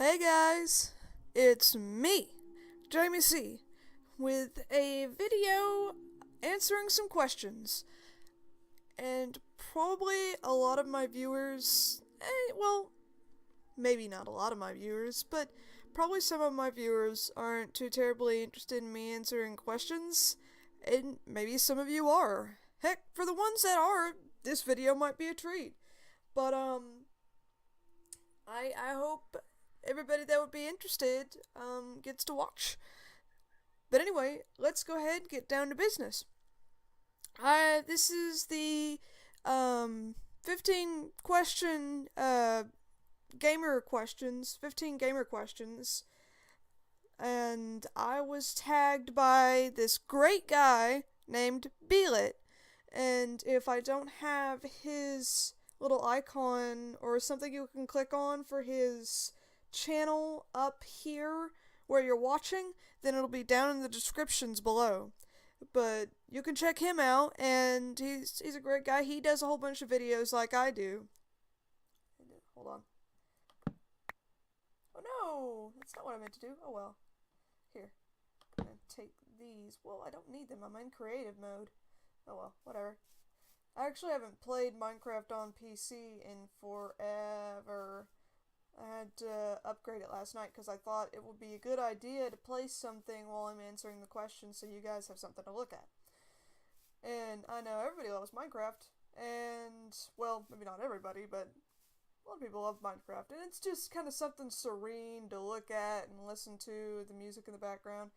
Hey guys, it's me, Jamy C, with a video answering some questions. And probably a lot of my viewers, well, maybe not a lot of my viewers, but probably some of my viewers aren't too terribly interested in me answering questions, and maybe some of you are. Heck, for the ones that are, this video might be a treat. But, I hope everybody that would be interested gets to watch. But anyway, let's go ahead and get down to business. This is the 15 question gamer questions, 15 gamer questions, and I was tagged by this great guy named Beelit. And if I don't have his little icon or something you can click on for his channel up here where you're watching, then it'll be down in the descriptions below. But you can check him out, and he's a great guy. He does a whole bunch of videos like I do. Hold on. Oh no, that's not what I meant to do. Oh well. Here, I'm gonna take these. Well, I don't need them. I'm in creative mode. Oh well, whatever. I actually haven't played Minecraft on PC in forever. I had to upgrade it last night because I thought it would be a good idea to play something while I'm answering the questions so you guys have something to look at. And I know everybody loves Minecraft, and, well, maybe not everybody, but a lot of people love Minecraft, and it's just kind of something serene to look at and listen to, the music in the background.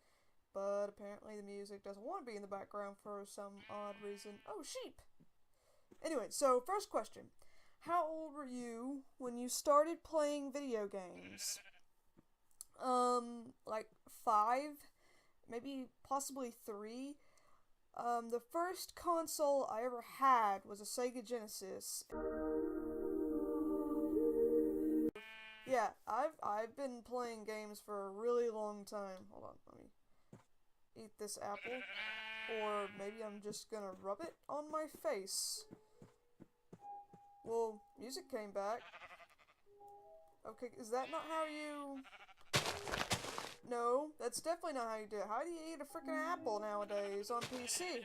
But apparently the music doesn't want to be in the background for some odd reason. Oh, sheep! Anyway, so first question. How old were you when you started playing video games? Like 5? Maybe possibly 3? The first console I ever had was a Sega Genesis. Yeah, I've been playing games for a really long time. Hold on, let me eat this apple. Or maybe I'm just gonna rub it on my face. Well, music came back. Okay, is that not how you... No, that's definitely not how you do it. How do you eat a freaking apple nowadays on PC?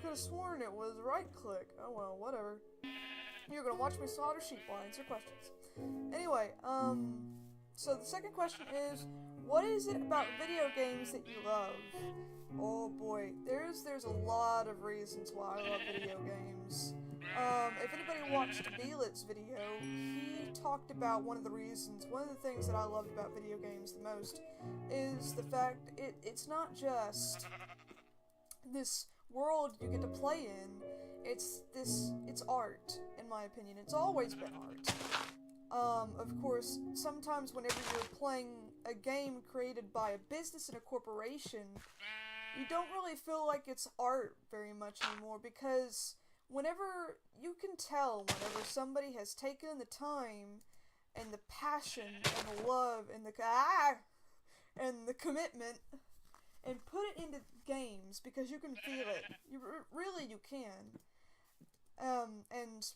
Could've sworn it was right-click. Oh well, whatever. You're gonna watch me slaughter sheep while I answer questions. Anyway, so the second question is, what is it about video games that you love? Oh boy, there's a lot of reasons why I love video games. If anybody watched Beelit's video, he talked about one of the things that I loved about video games the most is the fact it's not just this world you get to play in, it's art, in my opinion. It's always been art. Of course, sometimes whenever you're playing a game created by a business and a corporation, you don't really feel like it's art very much anymore, because whenever somebody has taken the time and the passion and the love and the commitment and put it into games, because you can feel it. You can. And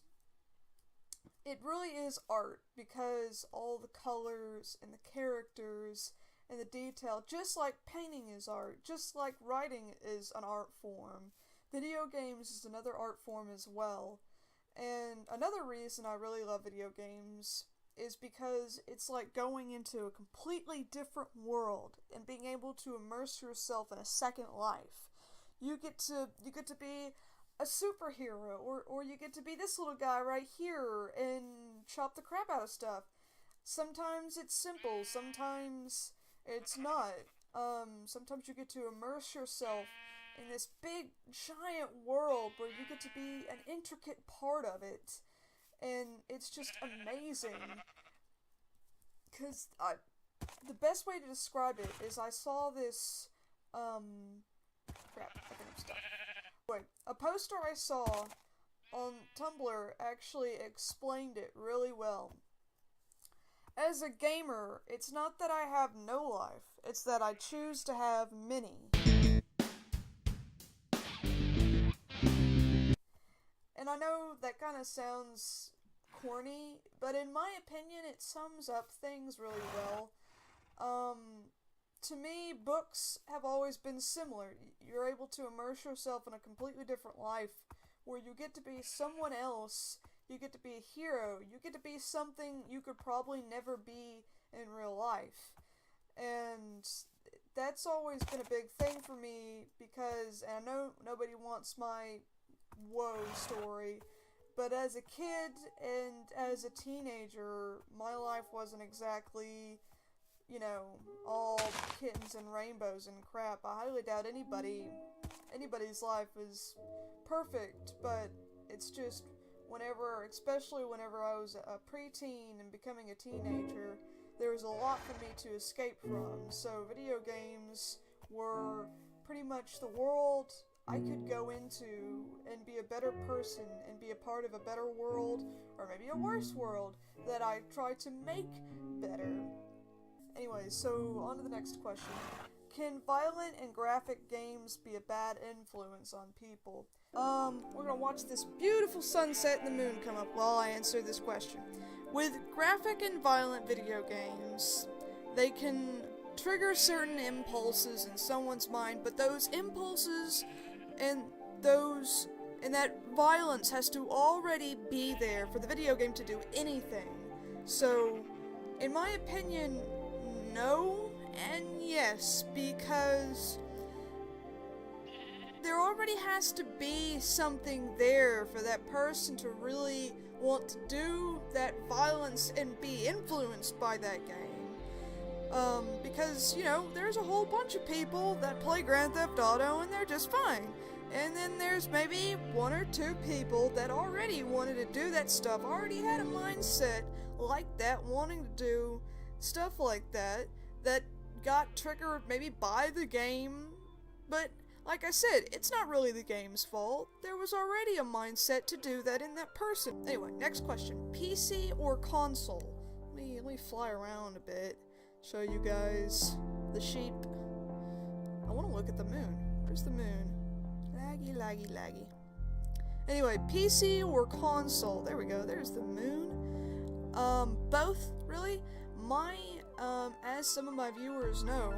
it really is art, because all the colors and the characters and the detail, just like painting is art, just like writing is an art form, video games is another art form as well. And another reason I really love video games is because it's like going into a completely different world and being able to immerse yourself in a second life. You get to be a superhero, or you get to be this little guy right here and chop the crap out of stuff. Sometimes it's simple, sometimes it's not. Sometimes you get to immerse yourself in this big, giant world where you get to be an intricate part of it. And it's just amazing. Because the best way to describe it is I saw this, crap, I think I'm stuck. Wait, a poster I saw on Tumblr actually explained it really well. As a gamer, it's not that I have no life, it's that I choose to have many. And I know that kind of sounds corny, but in my opinion, it sums up things really well. To me, books have always been similar. You're able to immerse yourself in a completely different life, where you get to be someone else, you get to be a hero, you get to be something you could probably never be in real life. And that's always been a big thing for me, because, and I know nobody wants my woe story, but as a kid and as a teenager, my life wasn't exactly, you know, all kittens and rainbows and crap. I highly doubt anybody's life is perfect, but it's just especially whenever I was a preteen and becoming a teenager, there was a lot for me to escape from. So video games were pretty much the world I could go into and be a better person and be a part of a better world, or maybe a worse world, that I tried to make better. Anyway, so on to the next question. Can violent and graphic games be a bad influence on people? We're gonna watch this beautiful sunset and the moon come up while I answer this question. With graphic and violent video games, they can trigger certain impulses in someone's mind, but those impulses and that violence has to already be there for the video game to do anything. So, in my opinion, no and yes, because there already has to be something there for that person to really want to do that violence and be influenced by that game. Because, you know, there's a whole bunch of people that play Grand Theft Auto and they're just fine. And then there's maybe one or two people that already wanted to do that stuff, already had a mindset like that, wanting to do stuff like that, that got triggered maybe by the game. But, like I said, it's not really the game's fault. There was already a mindset to do that in that person. Anyway, next question. PC or console? Let me fly around a bit, show you guys the sheep. I want to look at the moon. Where's the moon? Laggy, laggy, laggy. Anyway, PC or console? There we go, there's the moon. Both, really. As some of my viewers know,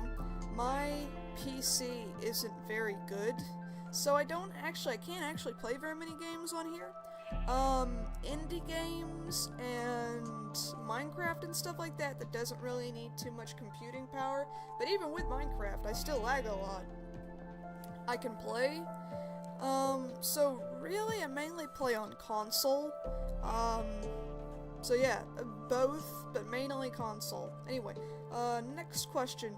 my PC isn't very good, so I can't actually play very many games on here. Indie games and Minecraft and stuff like that doesn't really need too much computing power, but even with Minecraft, I still lag a lot. I can play, so really I mainly play on console. So yeah, both, but mainly console. Anyway, next question.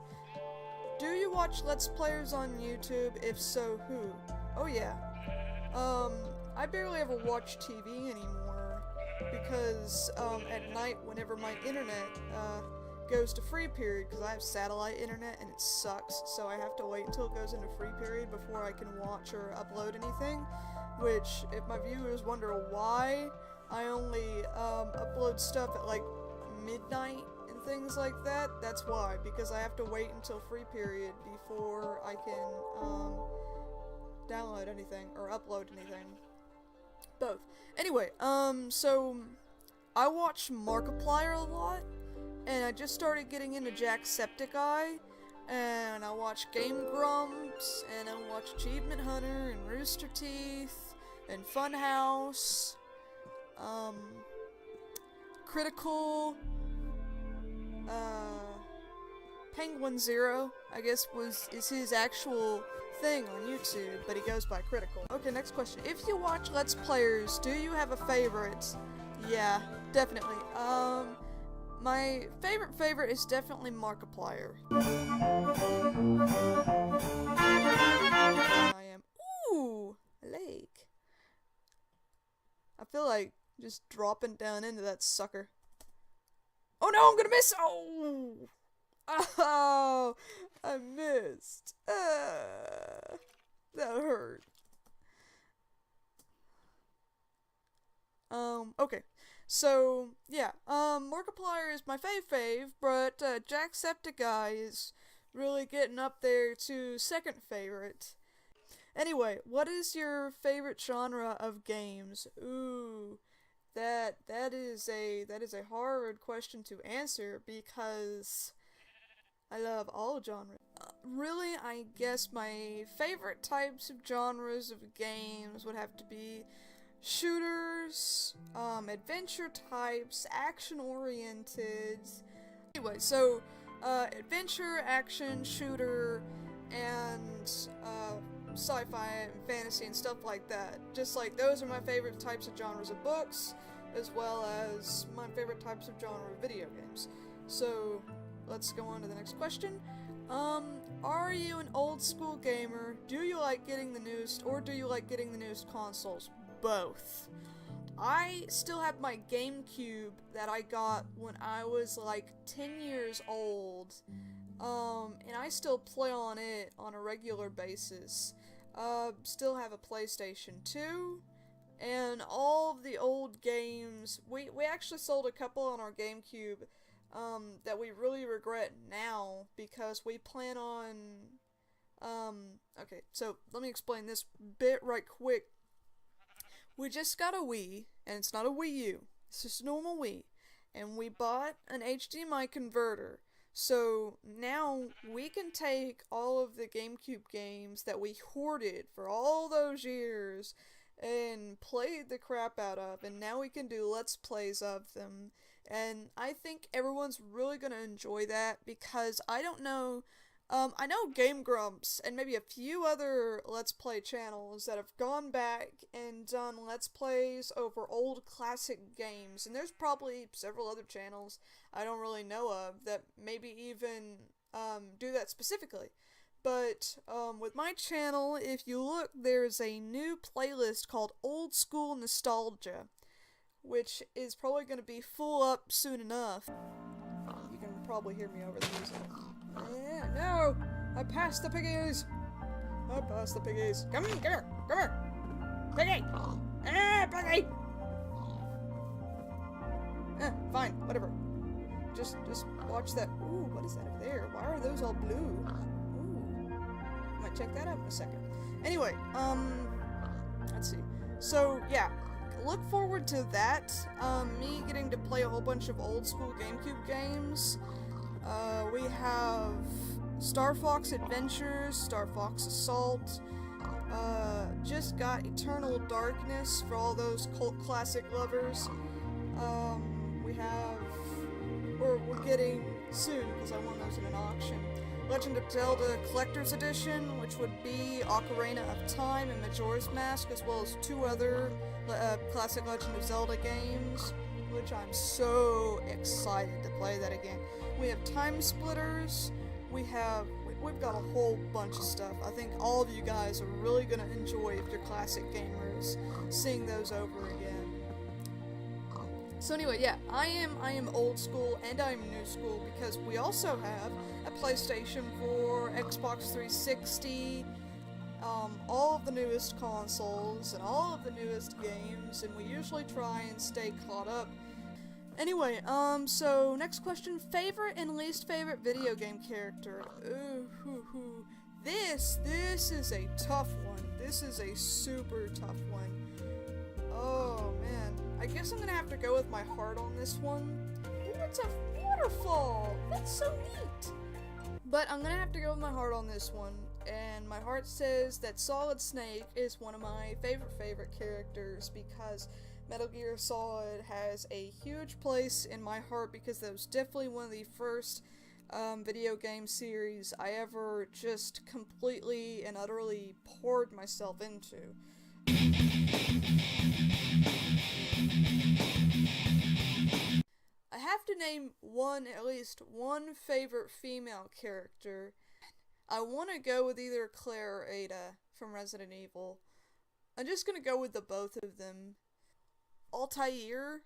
Do you watch Let's Players on YouTube? If so, who? Oh yeah. I barely ever watch TV anymore, because, at night, whenever my internet, goes to free period, because I have satellite internet and it sucks, so I have to wait until it goes into free period before I can watch or upload anything, which, if my viewers wonder why I only, upload stuff at, like, midnight and things like that, that's why, because I have to wait until free period before I can, download anything, or upload anything. Both. Anyway, so, I watch Markiplier a lot, and I just started getting into Jacksepticeye, and I watch Game Grumps, and I watch Achievement Hunter, and Rooster Teeth, and Funhouse, Critical, Penguin Zero, I guess is his actual thing on YouTube, but he goes by Critical. Okay, next question. If you watch Let's Players, do you have a favorite? Yeah, definitely. My favorite is definitely Markiplier. I am. Ooh, a lake. I feel like just dropping down into that sucker. Oh no, I'm gonna miss! Oh! Oh! I missed. That hurt. Okay. So, yeah, Markiplier is my fave, but, Jacksepticeye is really getting up there to second favorite. Anyway, what is your favorite genre of games? Ooh, That is a hard question to answer because I love all genres. Really, I guess my favorite types of genres of games would have to be shooters, adventure types, action-oriented. Anyway, so, adventure, action, shooter, and, sci-fi and fantasy and stuff like that. Just like those are my favorite types of genres of books, as well as my favorite types of genre of video games. So, let's go on to the next question. Are you an old school gamer? Do you like getting the newest, or do you like getting the newest consoles? Both. I still have my GameCube that I got when I was like 10 years old, and I still play on it on a regular basis. Still have a PlayStation 2, and all of the old games. We actually sold a couple on our GameCube, that we really regret now, because we plan on, okay, so let me explain this bit right quick. We just got a Wii, and it's not a Wii U, it's just a normal Wii, and we bought an HDMI converter, so now we can take all of the GameCube games that we hoarded for all those years, and played the crap out of, and now we can do Let's Plays of them. And I think everyone's really gonna enjoy that, because I don't know, I know Game Grumps and maybe a few other Let's Play channels that have gone back and done Let's Plays over old classic games, and there's probably several other channels I don't really know of that maybe even, do that specifically. But, with my channel, if you look, there's a new playlist called Old School Nostalgia, which is probably going to be full up soon enough. You can probably hear me over the music. Yeah, no! I passed the piggies! I passed the piggies. Come here! Come here! Piggy! Ah, piggy! Fine, whatever. Just watch that. Ooh, what is that up there? Why are those all blue? Ooh. I might check that out in a second. Anyway, let's see. So, yeah. Look forward to that. Me getting to play a whole bunch of old school GameCube games. We have Star Fox Adventures, Star Fox Assault, just got Eternal Darkness for all those cult classic lovers. We're getting soon, because I won those in an auction, Legend of Zelda Collector's Edition, which would be Ocarina of Time and Majora's Mask, as well as two other classic Legend of Zelda games, which I'm so excited to play that again. We have Time Splitters, we've got a whole bunch of stuff. I think all of you guys are really going to enjoy, if you're classic gamers, seeing those over again. So anyway, yeah, I am old school and I'm new school, because we also have a PlayStation 4, Xbox 360, all of the newest consoles and all of the newest games, and we usually try and stay caught up. Anyway, so next question, favorite and least favorite video game character. Ooh, This is a tough one. This is a super tough one. Oh man, I guess I'm gonna have to go with my heart on this one. Ooh, it's a waterfall! That's so neat! But I'm gonna have to go with my heart on this one, and my heart says that Solid Snake is one of my favorite characters, because Metal Gear Solid has a huge place in my heart, because that was definitely one of the first video game series I ever just completely and utterly poured myself into. I have to name at least one favorite female character. I want to go with either Claire or Ada from Resident Evil. I'm just gonna go with the both of them. Altair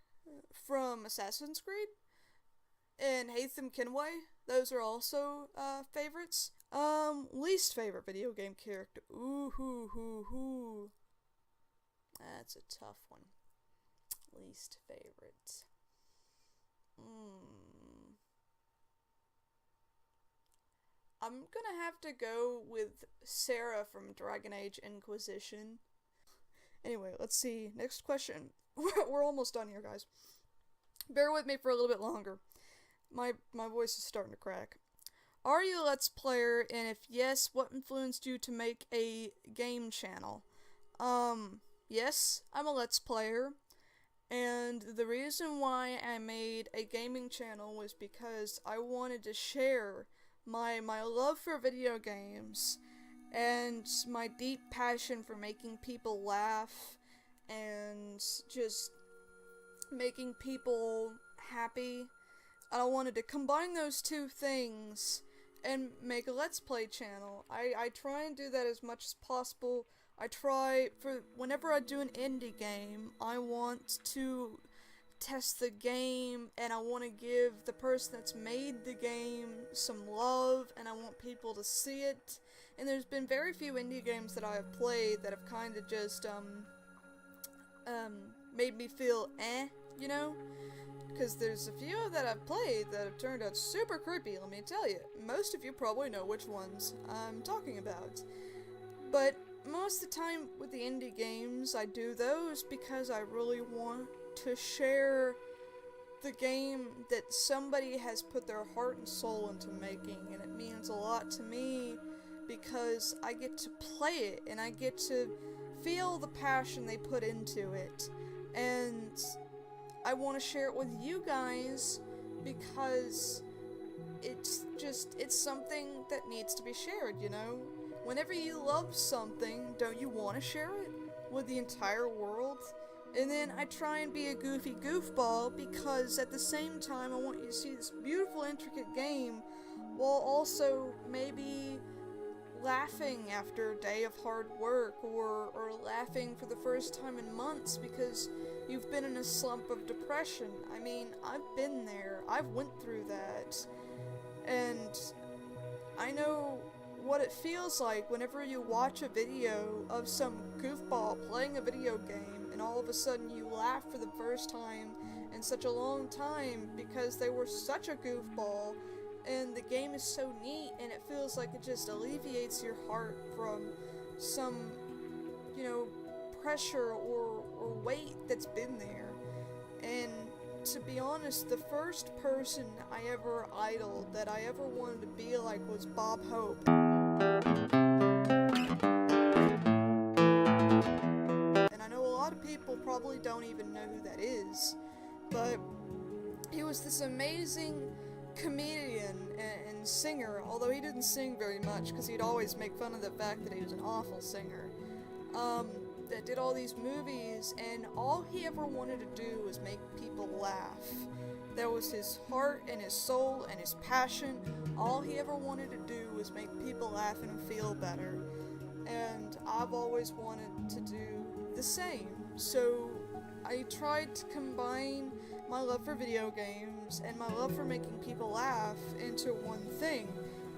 from Assassin's Creed, and Haytham Kenway, those are also favorites. Least favorite video game character. Ooh. That's a tough one. Least favorite. I'm gonna have to go with Sarah from Dragon Age Inquisition. Anyway, let's see. Next question. We're almost done here, guys. Bear with me for a little bit longer. My voice is starting to crack. Are you a Let's Player, and if yes, what influenced you to make a game channel? Yes, I'm a Let's Player, and the reason why I made a gaming channel was because I wanted to share my love for video games and my deep passion for making people laugh and just making people happy. I wanted to combine those two things and make a Let's Play channel. I try and do that as much as possible. I try, for whenever I do an indie game, I want to test the game, and I want to give the person that's made the game some love, and I want people to see it. And there's been very few indie games that I have played that have kind of just, made me feel you know? Because there's a few that I've played that have turned out super creepy, let me tell you. Most of you probably know which ones I'm talking about. But most of the time with the indie games, I do those because I really want to share the game that somebody has put their heart and soul into making, and it means a lot to me because I get to play it and I get to feel the passion they put into it, and I want to share it with you guys because it's something that needs to be shared, you know? Whenever you love something, don't you want to share it with the entire world? And then I try and be a goofy goofball because at the same time I want you to see this beautiful, intricate game while also maybe laughing after a day of hard work or laughing for the first time in months because you've been in a slump of depression. I mean, I've been there. I've went through that. And I know what it feels like whenever you watch a video of some goofball playing a video game and all of a sudden you laugh for the first time in such a long time because they were such a goofball, and the game is so neat and it feels like it just alleviates your heart from some, you know, pressure or weight that's been there. And to be honest, the first person I ever idoled, that I ever wanted to be like, was Bob Hope. And I know a lot of people probably don't even know who that is, but he was this amazing comedian and singer, although he didn't sing very much because he'd always make fun of the fact that he was an awful singer, that did all these movies, and all he ever wanted to do was make people laugh. That was his heart and his soul and his passion. All he ever wanted to do was make people laugh and feel better. And I've always wanted to do the same. So I tried to combine my love for video games and my love for making people laugh into one thing.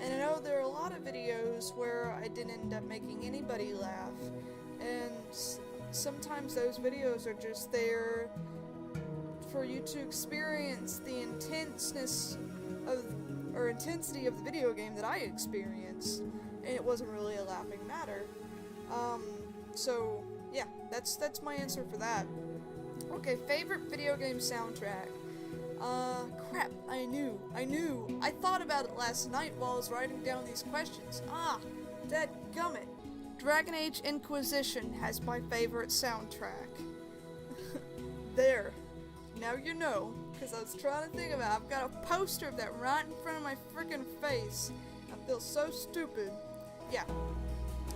And I know there are a lot of videos where I didn't end up making anybody laugh. And sometimes those videos are just there for you to experience the intensity of the video game that I experienced, and it wasn't really a laughing matter. So yeah, that's my answer for that. Okay, favorite video game soundtrack. Crap, I knew. I thought about it last night while I was writing down these questions. Dadgummit. Dragon Age Inquisition has my favorite soundtrack. There. Now you know, because I was trying to think about it. I've got a poster of that right in front of my freaking face. I feel so stupid. Yeah.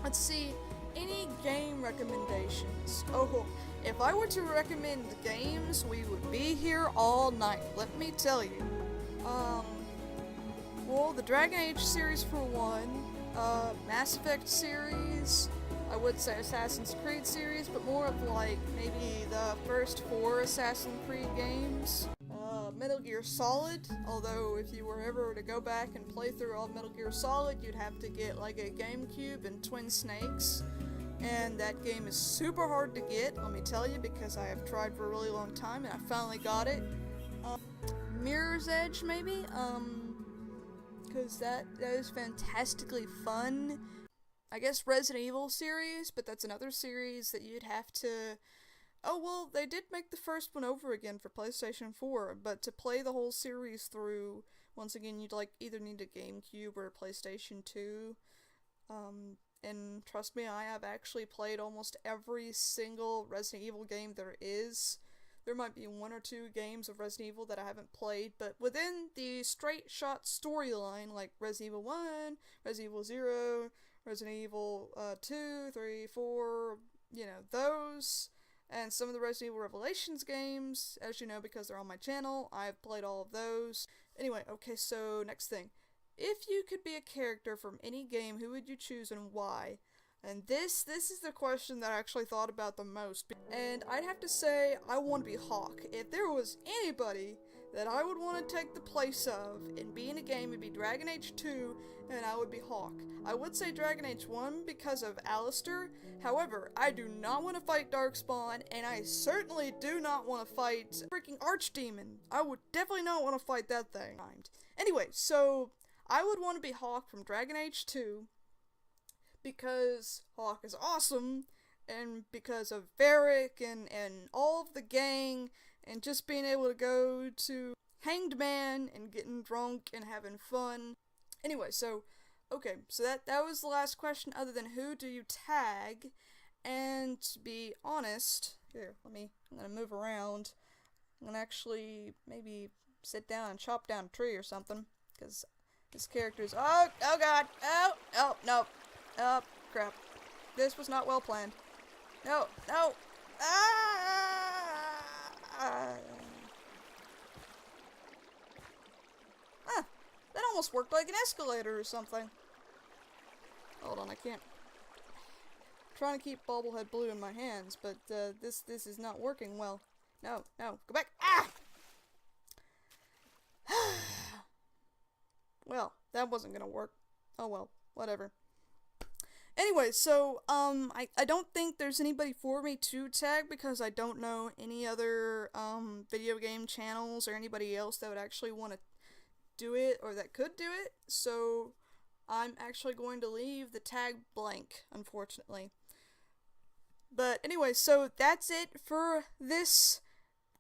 Let's see. Any game recommendations? Oh, if I were to recommend games, we would be here all night, let me tell you. Well, the Dragon Age series for one, Mass Effect series, I would say Assassin's Creed series, but more of like maybe the first 4 Assassin's Creed games. Metal Gear Solid, although if you were ever to go back and play through all Metal Gear Solid, you'd have to get like a GameCube and Twin Snakes. And that game is super hard to get, let me tell you, because I have tried for a really long time and I finally got it. Mirror's Edge, maybe? Because that is fantastically fun. I guess, Resident Evil series, but that's another series that you'd have to... Oh, well, they did make the first one over again for PlayStation 4, but to play the whole series through, once again, you'd, like, either need a GameCube or a PlayStation 2. And trust me, I have actually played almost every single Resident Evil game there is. There might be 1 or 2 games of Resident Evil that I haven't played, but within the straight-shot storyline, like Resident Evil 1, Resident Evil 0, Resident Evil 2, 3, 4, you know, those, and some of the Resident Evil Revelations games, as you know, because they're on my channel, I've played all of those. Anyway, okay, so next thing. If you could be a character from any game, who would you choose and why? And this is the question that I actually thought about the most. And I'd have to say, I want to be Hawk. If there was anybody that I would want to take the place of and be in a game, it'd be Dragon Age 2, and I would be Hawk. I would say Dragon Age 1 because of Alistair. However, I do not want to fight Darkspawn, and I certainly do not want to fight freaking Archdemon. I would definitely not want to fight that thing. Anyway, so I would want to be Hawk from Dragon Age 2 because Hawk is awesome, and because of Varric and all of the gang, and just being able to go to Hanged Man and getting drunk and having fun. Anyway, so, okay, so that was the last question other than who do you tag, and to be honest, here, I'm gonna move around. I'm gonna actually maybe sit down and chop down a tree or something, because this character's, oh god, oh, crap. This was not well planned. No. That almost worked like an escalator or something. Hold on, I can't. I'm trying to keep Bobblehead Blue in my hands, but this is not working well. No, go back. Well, that wasn't gonna work. Oh well, whatever. Anyway, so, I don't think there's anybody for me to tag because I don't know any other, video game channels or anybody else that would actually want to do it or that could do it, so I'm actually going to leave the tag blank, unfortunately. But anyway, so that's it for this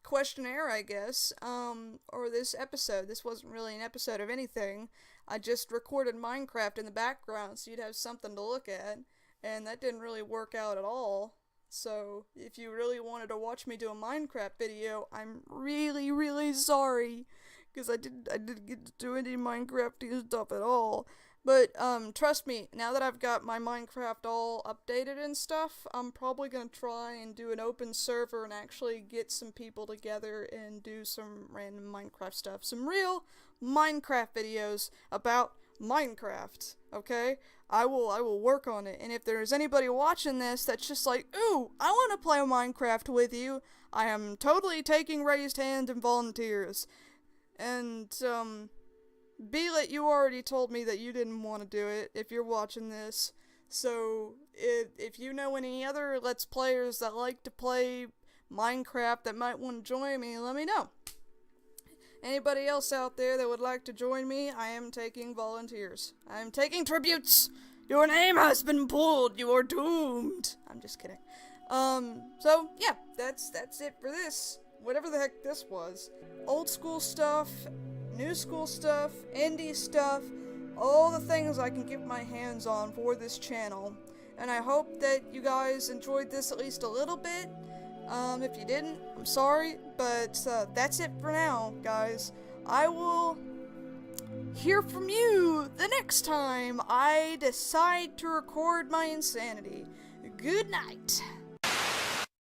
questionnaire, I guess, or this episode. This wasn't really an episode of anything. I just recorded Minecraft in the background so you'd have something to look at, and that didn't really work out at all. So, if you really wanted to watch me do a Minecraft video, I'm really, really sorry, because I didn't get to do any Minecrafty stuff at all. But, trust me, now that I've got my Minecraft all updated and stuff, I'm probably gonna try and do an open server and actually get some people together and do some random Minecraft stuff. Some real Minecraft videos about Minecraft, okay? I will work on it, and if there's anybody watching this that's just like, ooh, I want to play Minecraft with you, I am totally taking raised hand and volunteers. And, Beelit, you already told me that you didn't want to do it, if you're watching this. So, if you know any other Let's Players that like to play Minecraft that might want to join me, let me know. Anybody else out there that would like to join me, I am taking volunteers. I am taking tributes! Your name has been pulled! You are doomed! I'm just kidding. So, yeah, that's it for this. Whatever the heck this was. Old school stuff, new school stuff, indie stuff, all the things I can get my hands on for this channel. And I hope that you guys enjoyed this at least a little bit. If you didn't, I'm sorry, but that's it for now, guys. I will hear from you the next time I decide to record my insanity. Good night.